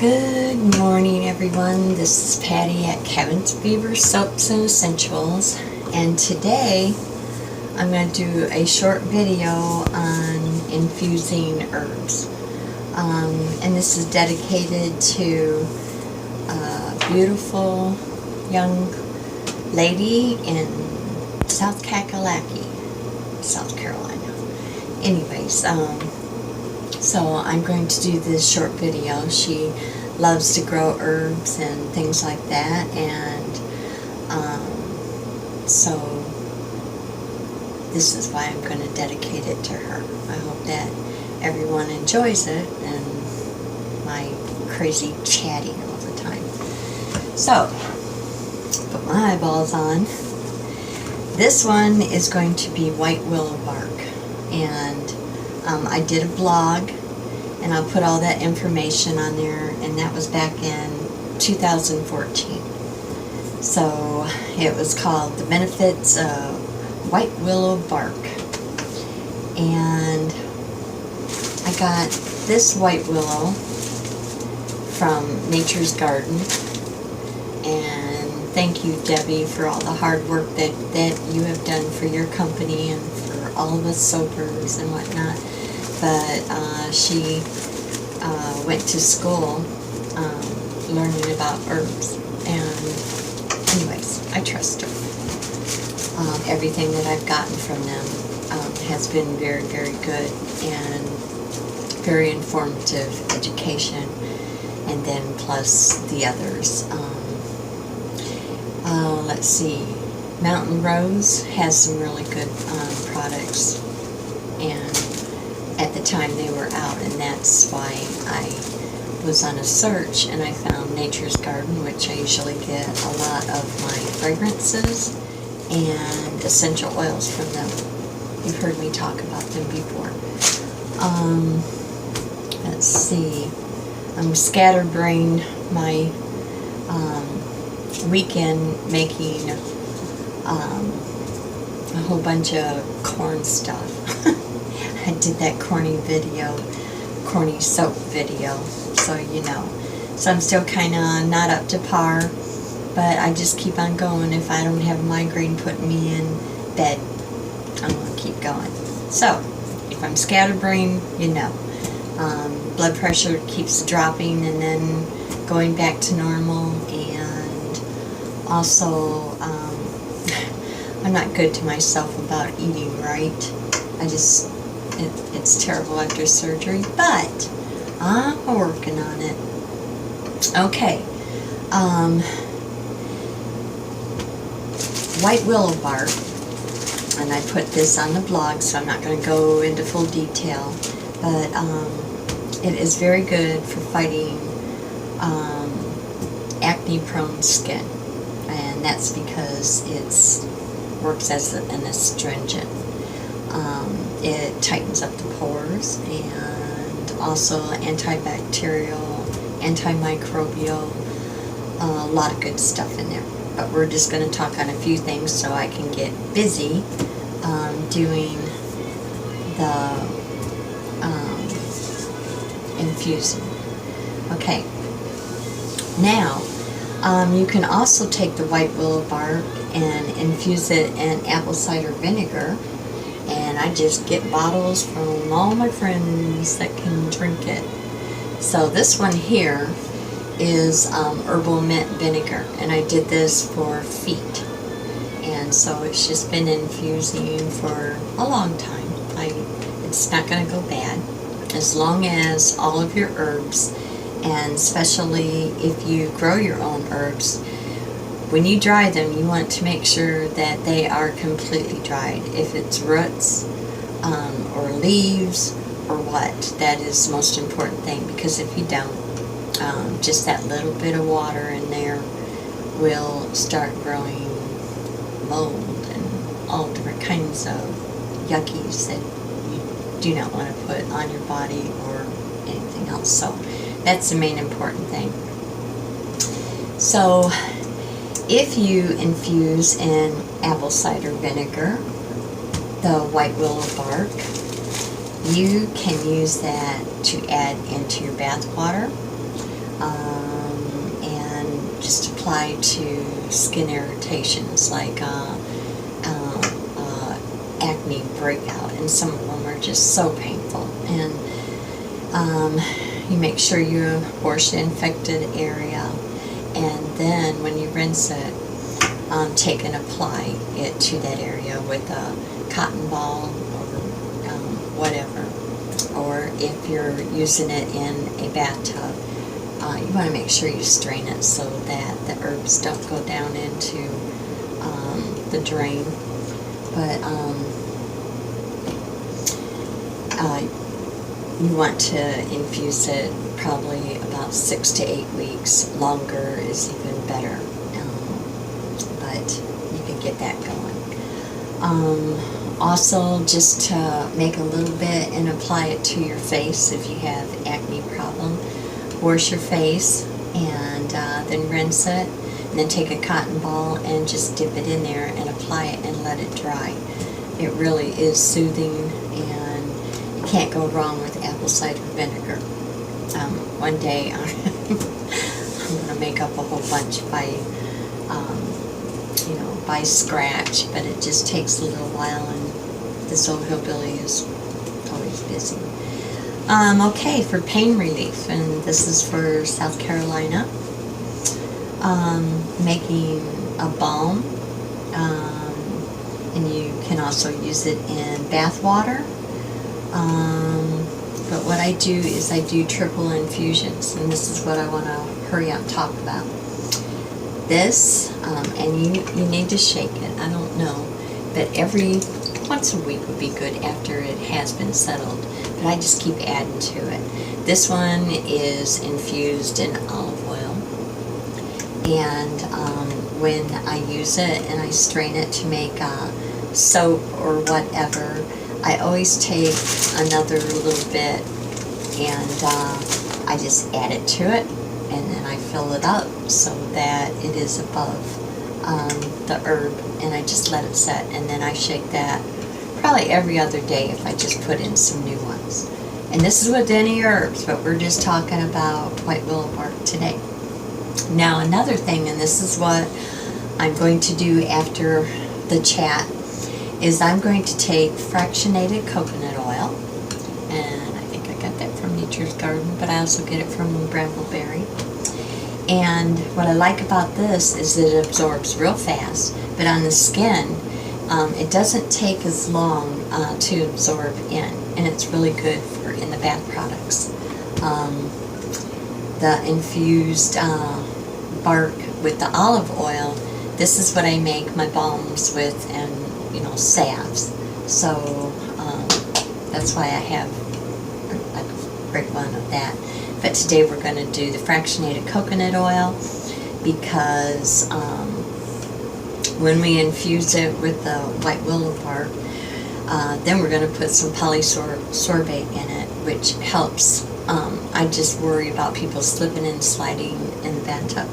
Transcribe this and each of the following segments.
Good morning, everyone. This is Patty at Cabin's Beaver Soaps and Essentials, and today I'm going to do a short video on infusing herbs. And this is dedicated to a beautiful young lady in South Kakalaki, South Carolina. Anyways, so I'm going to do this short video. She loves to grow herbs and things like that, and so this is why I'm going to dedicate it to her. I hope that everyone enjoys it and my crazy chatting all the time. So, put my eyeballs on. This one is going to be White Willow Bark, and I did a blog, and I'll put all that information on there, and that was back in 2014. So it was called The Benefits of White Willow Bark. And I got this white willow from Nature's Garden, and thank you, Debbie, for all the hard work that you have done for your company and for all of us soapers and whatnot. But she went to school learning about herbs, and anyways, I trust her. Everything that I've gotten from them has been very, very good and very informative education, and then plus the others. Let's see, Mountain Rose has some really good products, and at the time they were out, and that's why I was on a search and I found Nature's Garden, which I usually get a lot of my fragrances and essential oils from them. You've heard me talk about them before. Let's see, I'm scatterbrained my weekend making a whole bunch of corn stuff. I did that corny soap video, so you know. So I'm still kind of not up to par, but I just keep on going. If I don't have a migraine putting me in bed, I'm going to keep going. So, if I'm scatterbrained, you know. Blood pressure keeps dropping and then going back to normal, and also I'm not good to myself about eating right. It's terrible after surgery, but I'm working on it. Okay. White Willow Bark, and I put this on the blog, so I'm not going to go into full detail, but it is very good for fighting acne-prone skin, and that's because it works as an astringent. It tightens up the pores, and also antibacterial, anti-microbial, a lot of good stuff in there. But we're just going to talk on a few things so I can get busy doing the infusing. Okay, now you can also take the white willow bark and infuse it in apple cider vinegar, and I just get bottles from all my friends that can drink it. So this one here is herbal mint vinegar, and I did this for feet, and so it's just been infusing for a long time. It's not going to go bad as long as all of your herbs, and especially if you grow your own herbs, when you dry them, you want to make sure that they are completely dried. If it's roots or leaves or what, that is the most important thing, because if you don't, just that little bit of water in there will start growing mold and all different kinds of yuckies that you do not want to put on your body or anything else. So that's the main important thing. So if you infuse in apple cider vinegar the white willow bark, you can use that to add into your bath water. and just apply to skin irritations like acne breakout, and some of them are just so painful. And you make sure you wash the infected area, and then when you rinse it, take and apply it to that area with a cotton ball or whatever. Or if you're using it in a bathtub, you want to make sure you strain it so that the herbs don't go down into the drain. But you want to infuse it probably about 6 to 8 weeks. Longer is even better, but you can get that going. Also, just to make a little bit and apply it to your face if you have acne problem. Wash your face and then rinse it, and then take a cotton ball and just dip it in there and apply it and let it dry. It really is soothing, and you can't go wrong with apple cider vinegar. One day I'm going to make up a whole bunch by scratch, but it just takes a little while, and this old hillbilly is always busy. Okay, for pain relief, and this is for South Carolina, making a balm, and you can also use it in bath water. But what I do is I do triple infusions, and this is what I want to hurry up and talk about. This, and you need to shake it, I don't know, but once a week would be good after it has been settled, but I just keep adding to it. This one is infused in olive oil, and when I use it and I strain it to make soap or whatever, I always take another little bit and I just add it to it, and then I fill it up so that it is above the herb, and I just let it set, and then I shake that probably every other day if I just put in some new ones. And this is with any herbs, but we're just talking about white willow bark today. Now another thing, and this is what I'm going to do after the chat, is I'm going to take fractionated coconut oil, and I think I got that from Nature's Garden, but I also get it from Brambleberry. And what I like about this is that it absorbs real fast, but on the skin, it doesn't take as long to absorb in, and it's really good for in the bath products. The infused bark with the olive oil, this is what I make my balms with, and salves. So that's why I have a great one of that. But today we're going to do the fractionated coconut oil, because when we infuse it with the white willow bark, then we're going to put some polysorbate in it, which helps. I just worry about people slipping and sliding in the bathtub,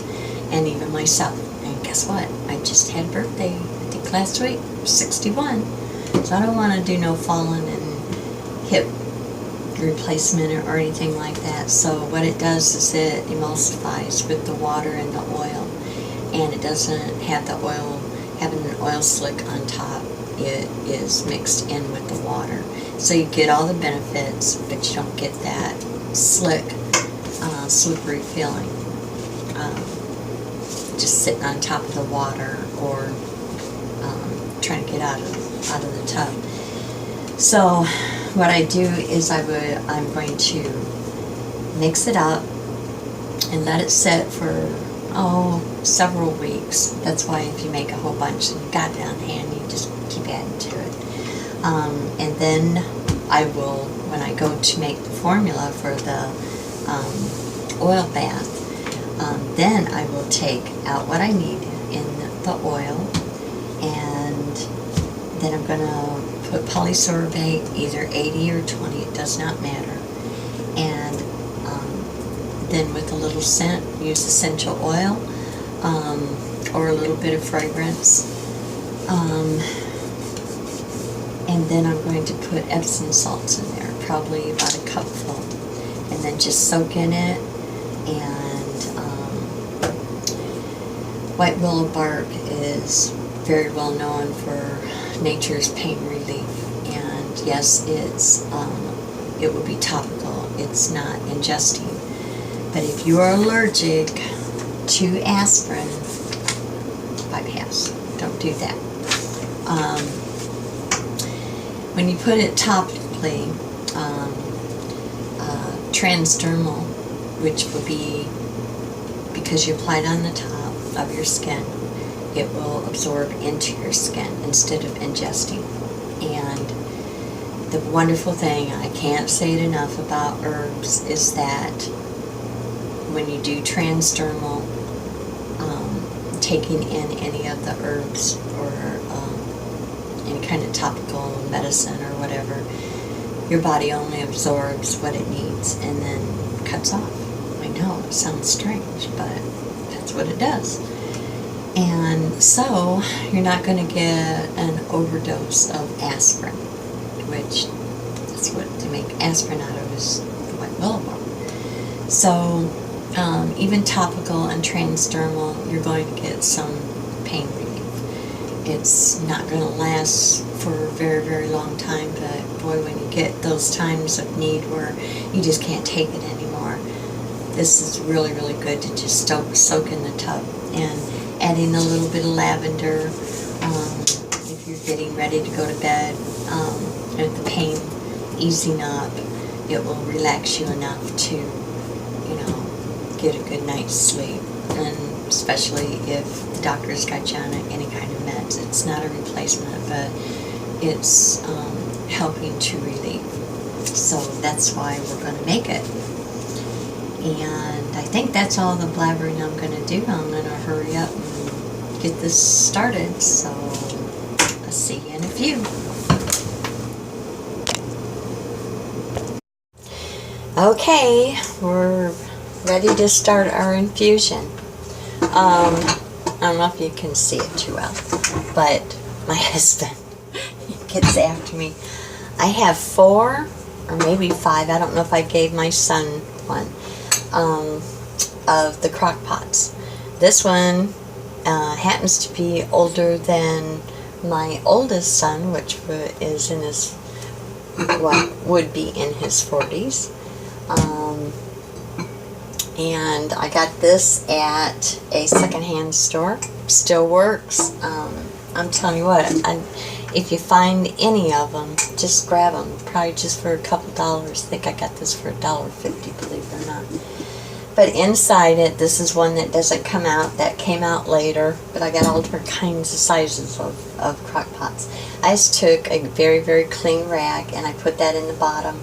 and even myself. And guess what? I just had a birthday, I think last week, 61. So I don't want to do no falling and hip replacement or anything like that. So what it does is it emulsifies with the water and the oil, and it doesn't have the oil having an oil slick on top. It is mixed in with the water, so you get all the benefits, but you don't get that slick, slippery feeling just sitting on top of the water or trying to get out of the tub. So what I do is I'm going to mix it up and let it sit for several weeks. That's why if you make a whole bunch and you've got it on hand, you just keep adding to it. And then I will, when I go to make the formula for the oil bath, then I will take out what I need in the oil, and then I'm going to put polysorbate, either 80 or 20, it does not matter. And then with a little scent, use essential oil or a little bit of fragrance. And then I'm going to put Epsom salts in there, probably about a cupful. And then just soak in it and White willow bark is very well known for nature's pain relief, and yes, it would be topical. It's not ingesting. But if you are allergic to aspirin, bypass. Don't do that. When you put it topically, transdermal, which will be, because you apply it on the top of your skin, it will absorb into your skin instead of ingesting. And the wonderful thing, I can't say it enough about herbs, is that when you do transdermal, taking in any of the herbs or any kind of topical medicine or whatever, your body only absorbs what it needs and then cuts off. I know, it sounds strange, but that's what it does. And so you're not going to get an overdose of aspirin, which that's what they make aspirin out of, is the white willow bark. So even topical and transdermal, you're going to get some pain relief. It's not going to last for a very, very long time, but boy, when you get those times of need where you just can't take it anymore, this is really, really good to just soak in the tub. And adding a little bit of lavender if you're getting ready to go to bed, and the pain easing up, it will relax you enough to, get a good night's sleep. And especially if the doctor's got you on any kind of meds, it's not a replacement, but it's helping to relieve. So that's why we're going to make it. And I think that's all the blabbering I'm going to do. I'm going to hurry up and get this started, so I'll see you in a few. Okay, we're ready to start our infusion. I don't know if you can see it too well, but my husband gets after me. I have 4 or maybe 5, I don't know if I gave my son one, of the crock pots. This one happens to be older than my oldest son, which is in his, what would be in his 40s. And I got this at a secondhand store. Still works. I'm telling you what, if you find any of them, just grab them. Probably just for a couple dollars. I think I got this for $1.50, believe it or not. But inside it, this is one that doesn't come out. That came out later. But I got all different kinds of sizes of crock pots. I just took a very, very clean rag and I put that in the bottom.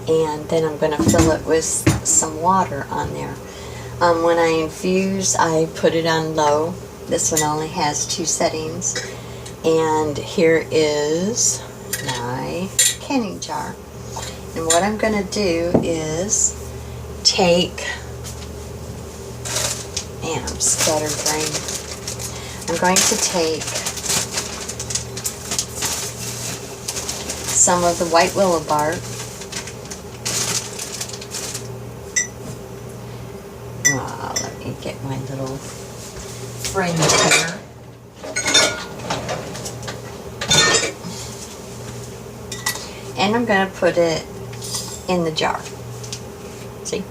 And then I'm going to fill it with some water on there. When I infuse, I put it on low. This one only has 2 settings. And here is my canning jar. And what I'm going to do is take, man, I'm scatterbrained. I'm going to take some of the white willow bark. Let me get my little frame here. And I'm going to put it in the jar. See?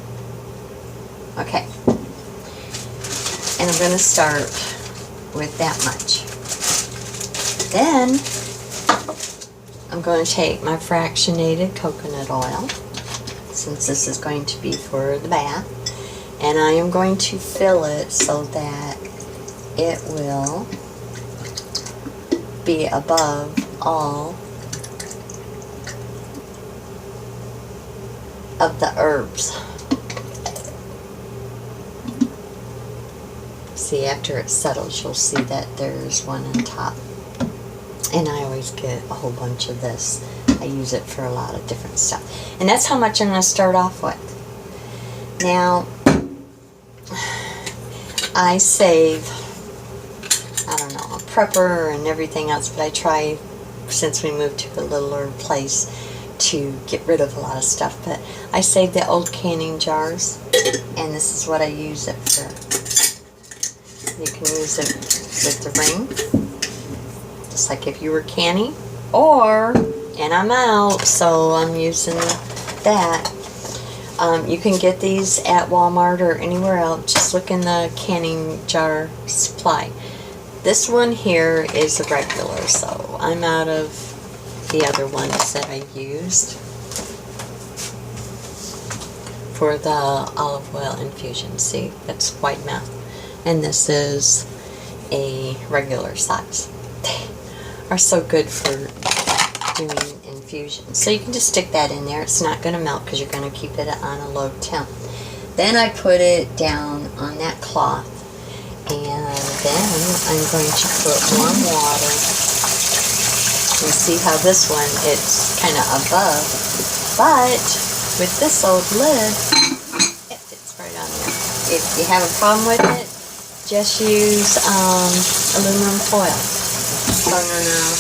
Okay. And I'm going to start with that much. Then I'm going to take my fractionated coconut oil, since this is going to be for the bath. And I am going to fill it so that it will be above all of the herbs. See, after it settles, you'll see that there's one on top. And I always get a whole bunch of this. I use it for a lot of different stuff. And that's how much I'm going to start off with. Now, I save, I don't know, a prepper and everything else, but I try, since we moved to a littler place, to get rid of a lot of stuff. But I save the old canning jars, and this is what I use it for. You can use it with the ring, just like if you were canning, or, and I'm out, so I'm using that. You can get these at Walmart or anywhere else. Just look in the canning jar supply. This one here is a regular, so I'm out of the other ones that I used for the olive oil infusion. See, that's white mouth. And this is a regular size. They are so good for doing infusions. So you can just stick that in there. It's not going to melt because you're going to keep it on a low temp. Then I put it down on that cloth, and then I'm going to put warm water. You see how this one, it's kind of above, but with this old lid, it fits right on there. If you have a problem with it, just use aluminum foil. So I'm going to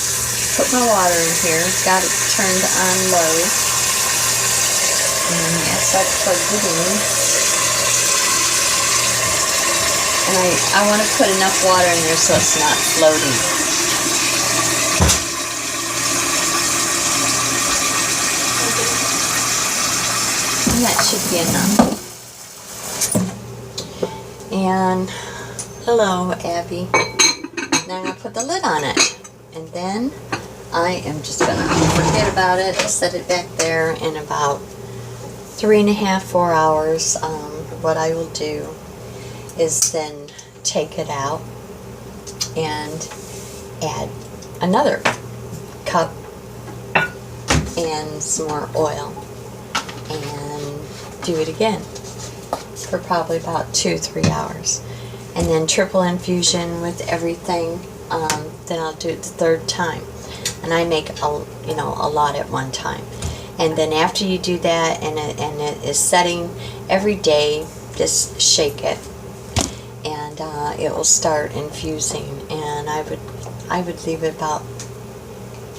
put my water in here. Got it turned on low. And yes, I've plugged it in. And I want to put enough water in there so it's not floating. And that should be enough. And hello, Abby. Now I'm going to put the lid on it. And then I am just going to forget about it, set it back there in about 3.5 to 4 hours. What I will do is then take it out and add another cup and some more oil and do it again for probably about 2 to 3 hours. And then triple infusion with everything. Then I'll do it the third time, and I make a lot at one time. And then after you do that, and it is setting every day, just shake it, and it will start infusing. And I would leave it about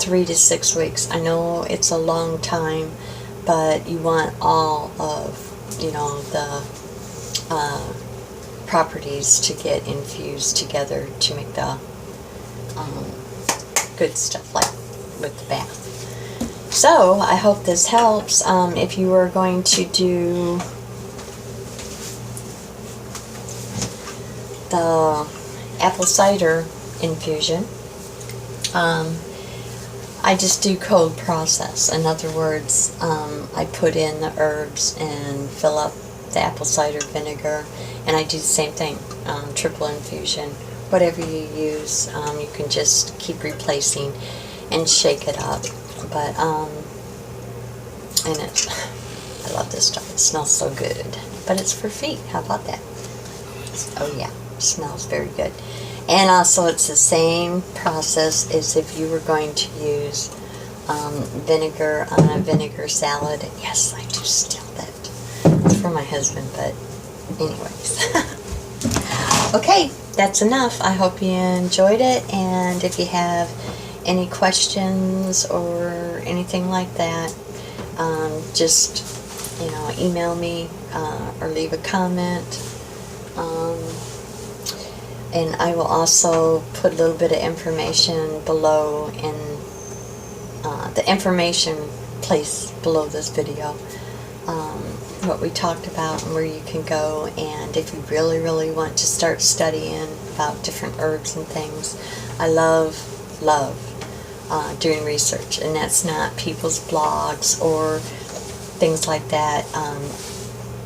3 to 6 weeks. I know it's a long time, but you want all of the properties to get infused together to make the good stuff, like with the bath. So I hope this helps. If you are going to do the apple cider infusion, I just do cold process. In other words, I put in the herbs and fill up the apple cider vinegar, and I do the same thing, triple infusion. Whatever you use, you can just keep replacing and shake it up. But and I love this stuff. It smells so good. But it's for feet. How about that? Oh yeah, it smells very good. And also, it's the same process as if you were going to use vinegar on a vinegar salad. Yes, I do steal that. It's for my husband, but anyways. Okay, that's enough. I hope you enjoyed it, and if you have any questions or anything like that, just email me or leave a comment. And I will also put a little bit of information below in the information place below this video. What we talked about and where you can go, and if you really want to start studying about different herbs and things. I love doing research, and that's not people's blogs or things like that.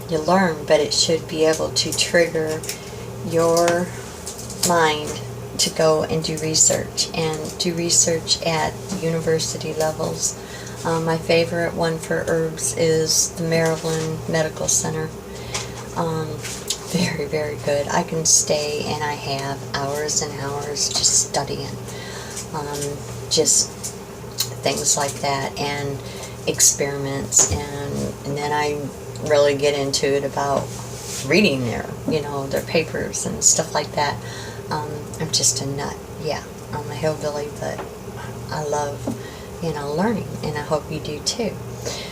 You learn, but it should be able to trigger your mind to go and do research, and do research at university levels. My favorite one for herbs is the Maryland Medical Center. Very good. I can stay, and I have hours and hours just studying just things like that, and experiments, and then I really get into it about reading their papers and stuff like that. I'm just a nut. Yeah, I'm a hillbilly, but I love learning, and I hope you do too.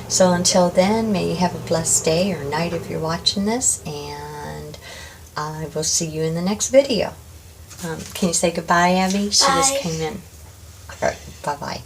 So until then, may you have a blessed day or night if you're watching this, and I will see you in the next video. Can you say goodbye, Abby? She just Bye. came in. All right, bye-bye.